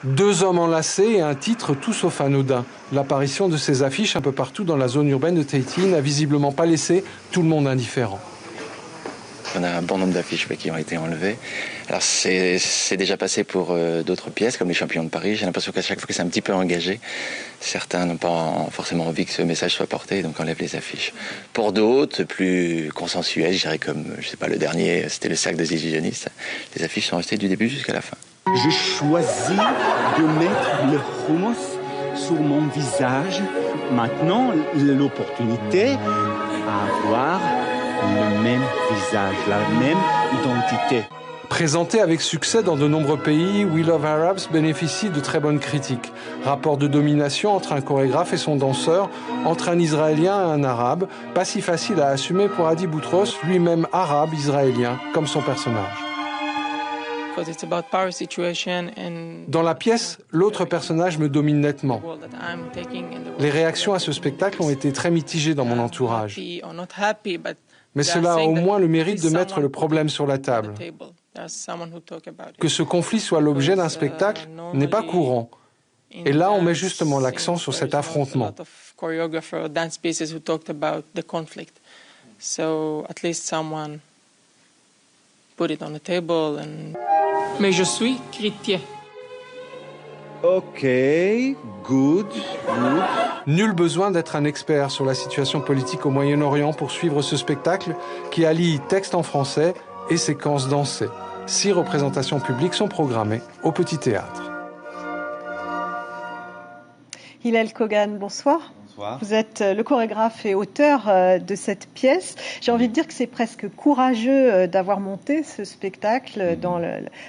2 hommes enlacés et un titre tout sauf anodin. L'apparition de ces affiches un peu partout dans la zone urbaine de Tahiti n'a visiblement pas laissé tout le monde indifférent. On a un bon nombre d'affiches qui ont été enlevées. Alors c'est déjà passé pour d'autres pièces comme les Champions de Paris. J'ai l'impression qu'à chaque fois que c'est un petit peu engagé, certains n'ont pas forcément envie que ce message soit porté, donc enlèvent les affiches. Pour d'autres, plus consensuels, je dirais comme, je sais pas, le dernier, c'était le cercle des illusionnistes. Les affiches sont restées du début jusqu'à la fin. J'ai choisi de mettre le hummus sur mon visage. Maintenant, l'opportunité à avoir le même visage, la même identité. Présenté avec succès dans de nombreux pays, We Love Arabs bénéficie de très bonnes critiques. Rapport de domination entre un chorégraphe et son danseur, entre un Israélien et un Arabe, pas si facile à assumer pour Adi Boutros, lui-même arabe israélien, comme son personnage. Dans la pièce, l'autre personnage me domine nettement. Les réactions à ce spectacle ont été très mitigées dans mon entourage. Mais cela a au moins le mérite de mettre le problème sur la table. Que ce conflit soit l'objet d'un spectacle n'est pas courant. Et là, on met justement l'accent sur cet affrontement. Mais je suis chrétien. Ok, good. Nul besoin d'être un expert sur la situation politique au Moyen-Orient pour suivre ce spectacle qui allie texte en français et séquences dansées. 6 représentations publiques sont programmées au Petit Théâtre. Hillel Kogan, bonsoir. Bonsoir. Vous êtes le chorégraphe et auteur de cette pièce. J'ai envie de dire que c'est presque courageux d'avoir monté ce spectacle dans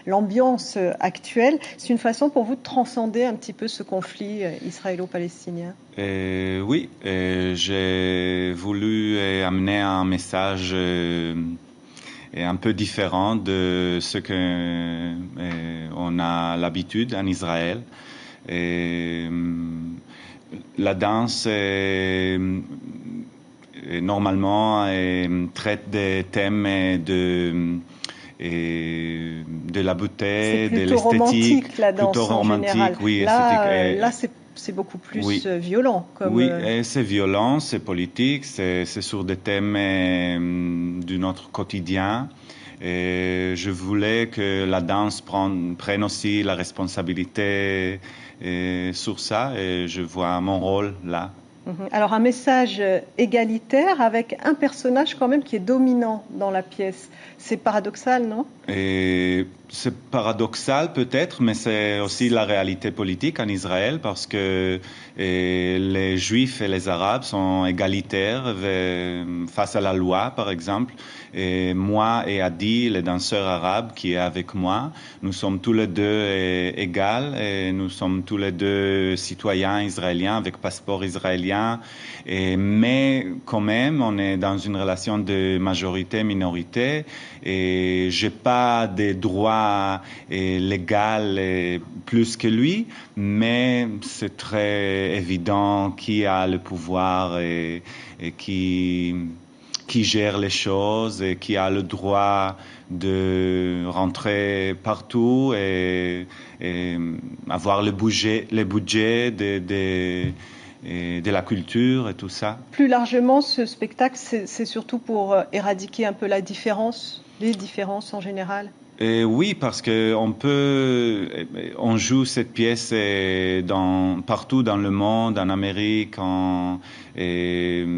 l'ambiance actuelle. C'est une façon pour vous de transcender un petit peu ce conflit israélo-palestinien. Oui, j'ai voulu amener un message un peu différent de ce qu'on a l'habitude en Israël. La danse normalement traite des thèmes de la beauté, de l'esthétique. C'est plutôt romantique, la danse, plutôt romantique, en général. Oui, là c'est beaucoup plus violent. Oui, c'est violent, c'est politique, c'est sur des thèmes de notre quotidien. Et je voulais que la danse prenne aussi la responsabilité sur ça, et je vois mon rôle là. Alors un message égalitaire avec un personnage quand même qui est dominant dans la pièce. C'est paradoxal, non ? C'est paradoxal peut-être, mais c'est aussi la réalité politique en Israël, parce que les Juifs et les Arabes sont égalitaires face à la loi, par exemple. Et moi et Adi, le danseur arabe qui est avec moi, nous sommes tous les deux égaux, et nous sommes tous les deux citoyens israéliens avec passeport israélien. Mais quand même, on est dans une relation de majorité-minorité, et j'ai pas des droits légaux plus que lui, mais c'est très évident qui a le pouvoir et qui gère les choses et qui a le droit de rentrer partout et avoir le budget de la culture et tout ça. Plus largement, ce spectacle, c'est surtout pour éradiquer un peu les différences en général. Oui, parce que on joue cette pièce partout dans le monde, en Amérique, elle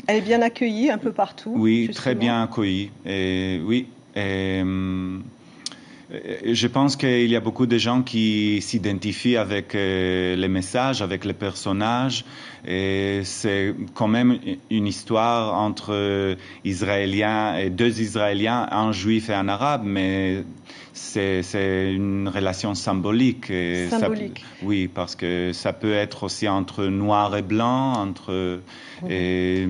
est bien accueillie un peu partout. Oui, justement. Très bien accueillie. Je pense qu'il y a beaucoup de gens qui s'identifient avec les messages, avec les personnages. Et c'est quand même une histoire entre Israéliens et 2 Israéliens, un Juif et un Arabe, mais c'est une relation symbolique. Symbolique. Oui, parce que ça peut être aussi entre noir et blanc, Et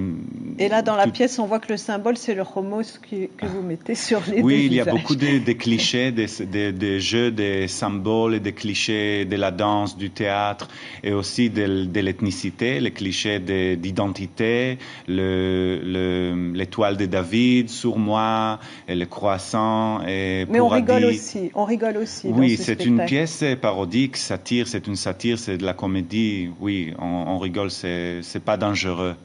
là, dans la pièce, on voit que le symbole, c'est le hummus que vous mettez sur les deux Oui, il y a visages. beaucoup de clichés, des des jeux, des symboles et des clichés de la danse, du théâtre et aussi de l'ethnicité, les clichés d'identité, l'étoile de David sur moi, et le croissant. Et mais on rigole aussi. Oui, c'est une pièce parodique, satire, c'est une satire, c'est de la comédie. Oui, on rigole, c'est pas dangereux.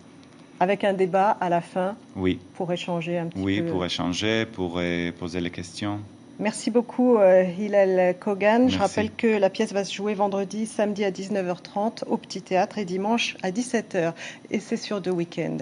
Avec un débat à la fin, oui, pour échanger un petit peu. Oui, pour échanger, pour poser les questions. Merci beaucoup Hillel Kogan. Merci. Je rappelle que la pièce va se jouer vendredi, samedi à 19h30 au Petit Théâtre et dimanche à 17h. Et c'est sur The Weeknd.